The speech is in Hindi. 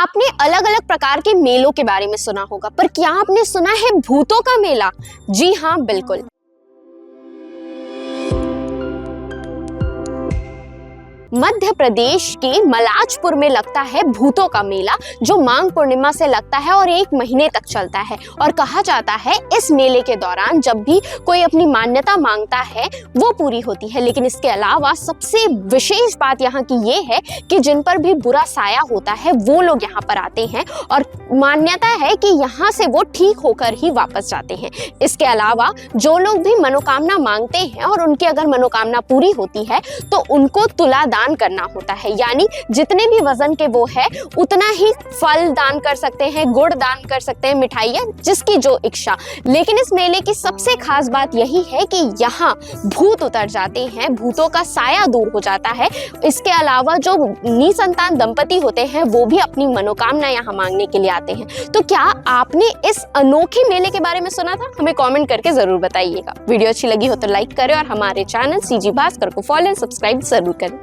आपने अलग अलग प्रकार के मेलों के बारे में सुना होगा, पर क्या आपने सुना है भूतों का मेला? जी हाँ, बिल्कुल। मध्य प्रदेश के मलाजपुर में लगता है भूतों का मेला, जो माघ पूर्णिमा से लगता है और 1 महीने तक चलता है। और कहा जाता है इस मेले के दौरान जब भी कोई अपनी मान्यता मांगता है वो पूरी होती है। लेकिन इसके अलावा सबसे विशेष बात यहाँ की ये है कि जिन पर भी बुरा साया होता है वो लोग यहाँ पर आते हैं और मान्यता है कि यहाँ से वो ठीक होकर ही वापस जाते हैं। इसके अलावा जो लोग भी मनोकामना मांगते हैं और उनकी अगर मनोकामना पूरी होती है तो उनको तुला दान करना होता है, यानी जितने भी वजन के वो है उतना ही फल दान कर सकते हैं, गुड़ दान कर सकते हैं, मिठाइयाँ, जिसकी जो इच्छा। लेकिन इस मेले की सबसे खास बात यही है कि यहाँ भूत उतर जाते हैं, भूतों का साया दूर हो जाता है। इसके अलावा जो निसंतान दंपति होते हैं वो भी अपनी मनोकामना यहाँ मांगने के लिए आते हैं। तो क्या आपने इस अनोखे मेले के बारे में सुना था? हमें कमेंट करके जरूर बताइएगा। वीडियो अच्छी लगी हो तो लाइक करें और हमारे चैनल सीजी भास्कर को फॉलो एंड सब्सक्राइब जरूर करें।